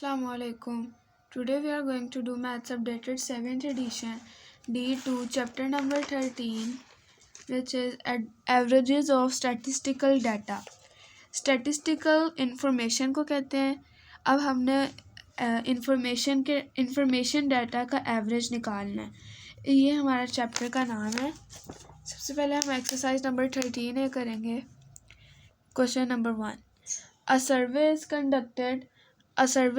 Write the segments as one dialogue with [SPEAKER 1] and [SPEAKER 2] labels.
[SPEAKER 1] Assalamu alaikum. Today we are going to do Maths Updated 7th edition D2 chapter number 13, which is Averages of Statistical Data. Statistical information को कहते हैं. अब हमने information data का average निकालना है. ये हमारा चैप्टर का नाम है. सबसे पहले हम एक्सरसाइज नंबर 13 करेंगे. Question number 1. A survey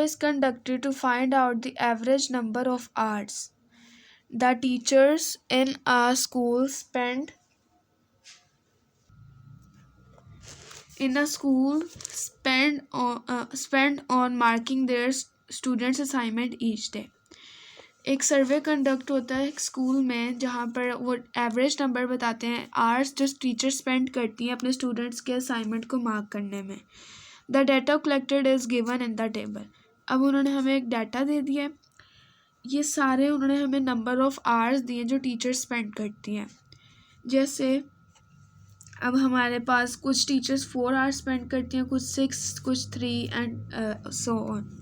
[SPEAKER 1] is conducted to find out the average number of hours the teachers in a school spend on marking their students assignment each day. एक सर्वे कंडक्ट होता है एक school में जहाँ पर वो average number बताते हैं आवर्स जो टीचर स्पेंड करती हैं अपने स्टूडेंट्स के असाइनमेंट को मार्क करने में. The data collected is given in the table. अब उन्होंने हमें एक डाटा दे दिया है. ये सारे उन्होंने हमें नंबर ऑफ़ आवर्स दिए जो टीचर स्पेंड करती हैं. जैसे अब हमारे पास कुछ टीचर्स 4 आवर्स स्पेंड करती हैं, कुछ 6, कुछ 3 and so on.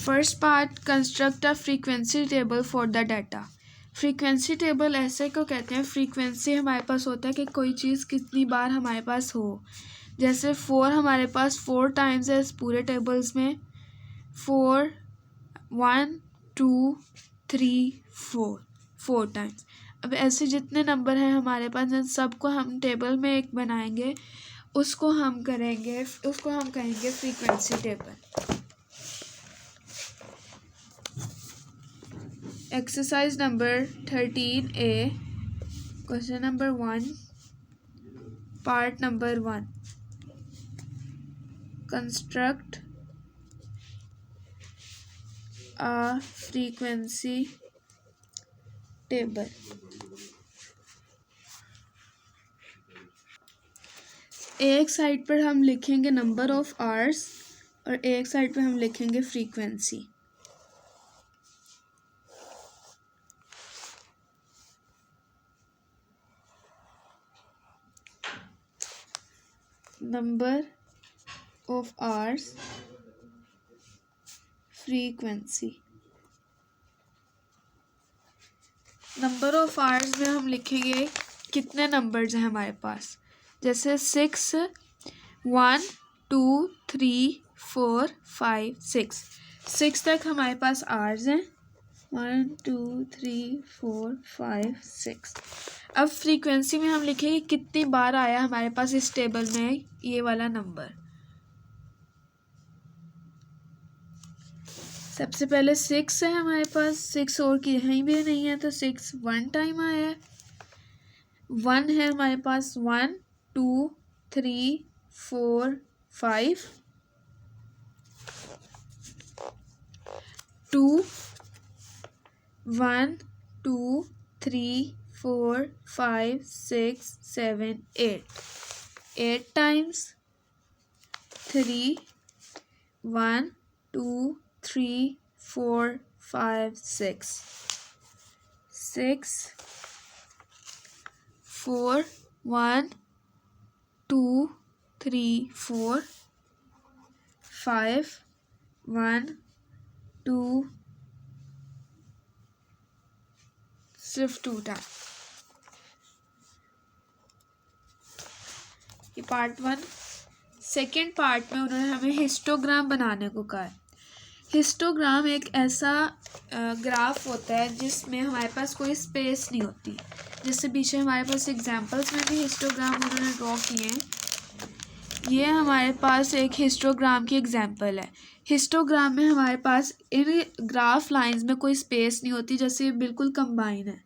[SPEAKER 1] First part, construct a frequency table for the data. Frequency table ऐसे को कहते हैं. फ्रीक्वेंसी हमारे पास होता है कि कोई चीज़ कितनी बार हमारे पास हो. जैसे 4 हमारे पास 4 टाइम्स है इस पूरे टेबल्स में. 4 1 2 3 4 टाइम्स. अब ऐसे जितने नंबर हैं हमारे पास इन सबको हम टेबल में एक बनाएंगे. उसको हम कहेंगे frequency table. Exercise number 13A, question number 1, part number 1. Construct a frequency table. एक साइड पर हम लिखेंगे नंबर ऑफ आवर्स और एक साइड पर हम लिखेंगे frequency. Number of hours, frequency. Number of hours में हम लिखेंगे कितने नंबर्स हैं हमारे पास. जैसे 6 1 2 3 4 5 6 तक हमारे पास आवर्स हैं. 1 2 3 4 5 6. अब फ्रीक्वेंसी में हम लिखेंगे कितनी बार आया हमारे पास इस टेबल में ये वाला नंबर. सबसे पहले 6 है हमारे पास. 6 और कहीं भी नहीं है तो 6 1 टाइम आया है. 1 है हमारे पास 1 2 3 4 5. 2 1 2 3 4 5 6 7 8 times. 3 1 2 3 4 5 6 4 1 2 3 4 5 1 2 सिर्फ 2 टाइम. ये पार्ट 1. सेकेंड पार्ट में उन्होंने हमें हिस्टोग्राम बनाने को कहा है. हिस्टोग्राम एक ऐसा ग्राफ होता है जिसमें हमारे पास कोई स्पेस नहीं होती. जैसे पीछे हमारे पास एग्जांपल्स में भी हिस्टोग्राम उन्होंने ड्रॉ किए हैं. ये हमारे पास एक हिस्टोग्राम की एग्जांपल है. हिस्टोग्राम में हमारे पास इन ग्राफ लाइंस में कोई स्पेस नहीं होती, जैसे बिल्कुल कंबाइन है.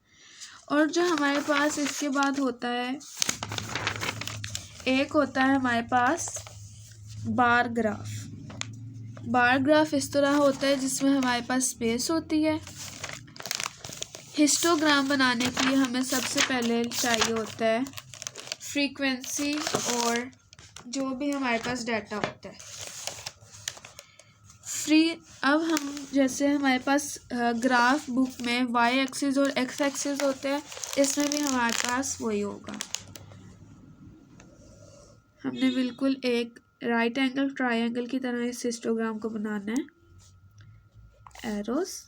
[SPEAKER 1] और जो हमारे पास इसके बाद होता है एक होता है हमारे पास बार ग्राफ. बार ग्राफ इस तरह होता है जिसमें हमारे पास स्पेस होती है. हिस्टोग्राम बनाने के लिए हमें सबसे पहले चाहिए होता है फ्रीक्वेंसी और जो भी हमारे पास डाटा होता है. अब हम जैसे हमारे पास ग्राफ बुक में वाई एक्सिस और एक्स एक्सिस होते हैं, इसमें भी हमारे पास वही होगा. हमने बिल्कुल एक राइट एंगल ट्रायंगल की तरह इस हिस्टोग्राम को बनाना है, एरोस।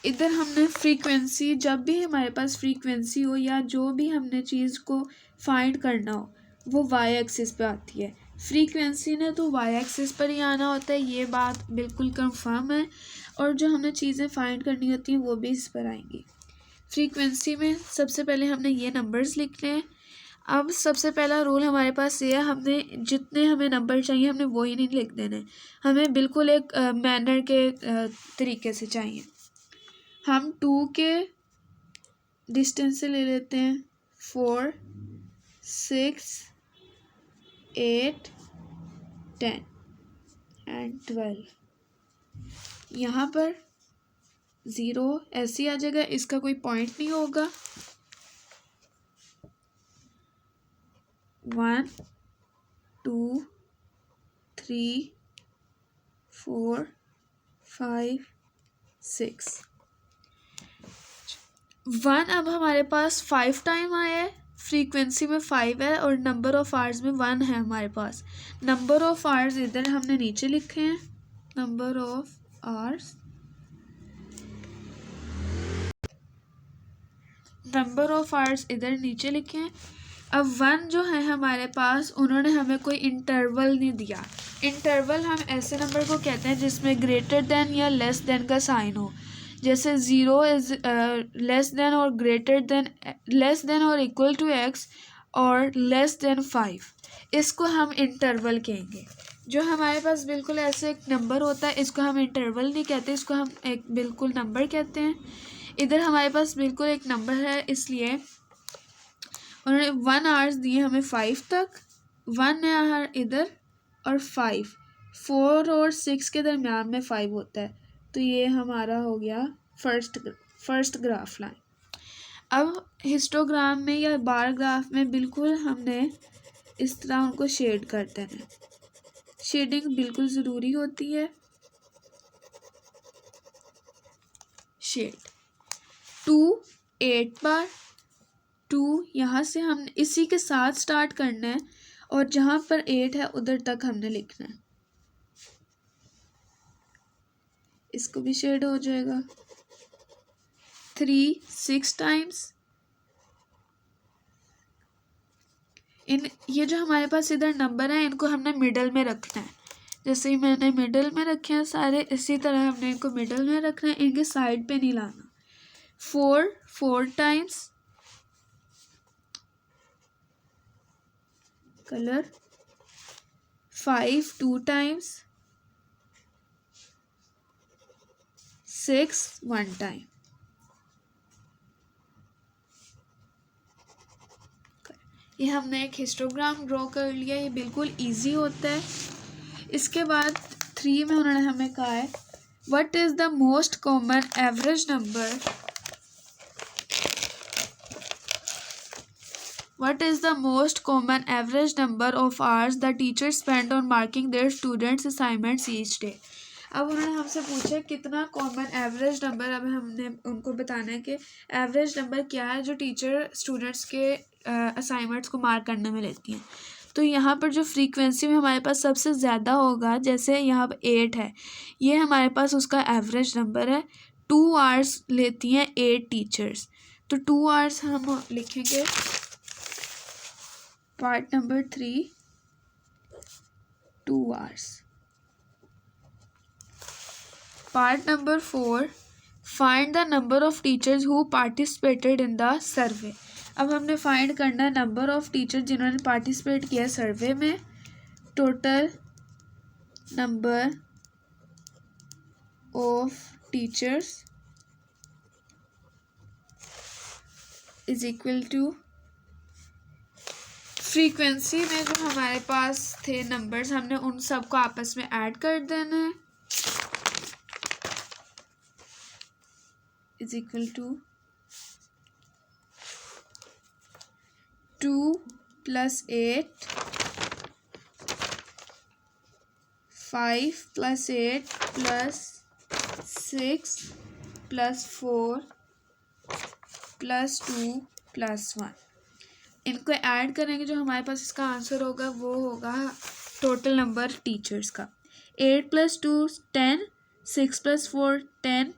[SPEAKER 1] इधर हमने फ्रीक्वेंसी, जब भी हमारे पास फ्रीक्वेंसी हो या जो भी हमने चीज़ को फाइंड करना हो वो वाई एक्सिस पे आती है। फ्रीक्वेंसी ने तो वाई एक्सिस पर ही आना होता है, ये बात बिल्कुल कंफर्म है। और जो हमने चीज़ें फाइंड करनी होती हैं वो भी इस पर आएंगी। फ्रीक्वेंसी में सबसे पहले हमने ये नंबर्स लिखने हैं। अब सबसे पहला रूल हमारे पास ये है, हमने जितने हमें नंबर चाहिए हमने वो ही नहीं लिख देने, हमें बिल्कुल एक मैनर के तरीके से चाहिए। हम 2 के डिस्टेंस से ले लेते हैं 4, 6, 8, 10 एंड 12। यहाँ पर 0 ऐसे ही आ जाएगा, इसका कोई पॉइंट नहीं होगा। 1, 2, 3, 4, 5, 6। 1 अब हमारे पास 5 टाइम आया है, फ्रीक्वेंसी में 5 है और नंबर ऑफ आवर्स में 1 है हमारे पास। नंबर ऑफ आवर्स इधर हमने नीचे लिखे हैं, number of hours, number of hours इधर नीचे लिखे हैं। अब 1 जो है हमारे पास, उन्होंने हमें कोई इंटरवल नहीं दिया। इंटरवल हम ऐसे नंबर को कहते हैं जिसमें ग्रेटर देन या लेस देन का साइन हो, जैसे 0 इज लेस देन और ग्रेटर देन, लेस देन और इक्वल टू x और लेस देन 5, इसको हम इंटरवल कहेंगे। जो हमारे पास बिल्कुल ऐसे एक नंबर होता है इसको हम इंटरवल नहीं कहते, इसको हम एक बिल्कुल नंबर कहते हैं। इधर हमारे पास बिल्कुल एक नंबर है, इसलिए उन्होंने 1 आवर्स दिए हमें 5 तक, 1 आवर इधर और 5, 4 और 6 के दरमियान में 5 होता है, तो ये हमारा हो गया फर्स्ट ग्राफ लाइन। अब हिस्टोग्राम में या बार ग्राफ में बिल्कुल हमने इस तरह उनको शेड कर देना, शेडिंग बिल्कुल ज़रूरी होती है। शेड 2 8 बार, 2 यहाँ से हम इसी के साथ स्टार्ट करना है और जहाँ पर 8 है उधर तक हमने लिखना है, इसको भी शेड हो जाएगा। 3 6 टाइम्स, ये जो हमारे पास इधर नंबर है इनको हमने मिडल में रखना है, जैसे ही मैंने मिडल में रखे हैं सारे, इसी तरह हमने इनको मिडल में रखना है, इनके साइड पे नहीं लाना। 4 टाइम्स, कलर 5 2 टाइम्स, 6 1 टाइम। ये हमने एक हिस्टोग्राम ड्रॉ कर लिया, ये बिल्कुल इजी होता है। इसके बाद 3 में उन्होंने हमें कहा है what is the most common average number, What is the most common average number of hours the teachers spend on marking their students' assignments each day? अब उन्होंने हमसे पूछा कितना कॉमन एवरेज नंबर, अब हमने उनको बताना है कि एवरेज नंबर क्या है जो टीचर स्टूडेंट्स के असाइनमेंट्स को मार्क करने में लेती हैं। तो यहाँ पर जो फ्रीक्वेंसी में हमारे पास सबसे ज़्यादा होगा, जैसे यहाँ पर 8 है, ये हमारे पास उसका एवरेज नंबर है। 2 आवर्स लेती हैं 8 टीचर्स, तो 2 आवर्स हम लिखेंगे part number 3 2 hours। Part number 4 find the number of teachers who participated in the survey. अब हमने फाइंड करना नंबर ऑफ टीचर जिन्होंने पार्टिसिपेट किया सर्वे में। Total number of teachers is equal to frequency में जो हमारे पास थे नंबर्स, हमने उन सब को आपस में ऐड कर देना है, इज इक्वल टू 2 + 8 5 + 8 + 6 + 4 + 2 + 1। इनको ऐड करेंगे, जो हमारे पास इसका आंसर होगा वो होगा टोटल नंबर टीचर्स का। 8 + 2 10, 6 + 4 10,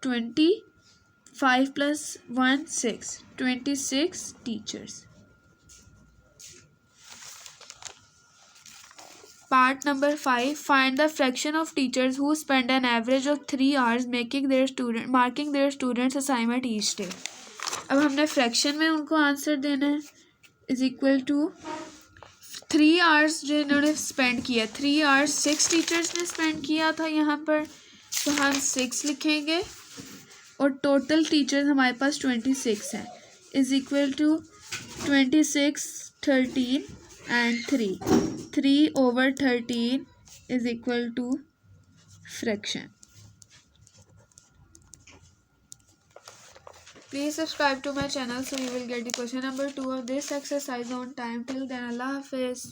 [SPEAKER 1] 20, 5 + 1 6, 26 teachers. Part number 5. Find the fraction of teachers who spend an average of 3 hours marking their students' assignment each day. अब हमने फ्रैक्शन में उनको आंसर देना है। इज इक्वल टू 3 आवर्स जो इन्होंने स्पेंड किया, 3 आवर्स 6 टीचर्स ने स्पेंड किया था यहाँ पर, तो हम 6 लिखेंगे और टोटल टीचर्स हमारे पास 26 है। Is equal to 26, 13 and 3. 3/13 is equal to fraction. Please subscribe to my channel so you will get the question number 2 of this exercise on time. Till then, Allah Hafiz.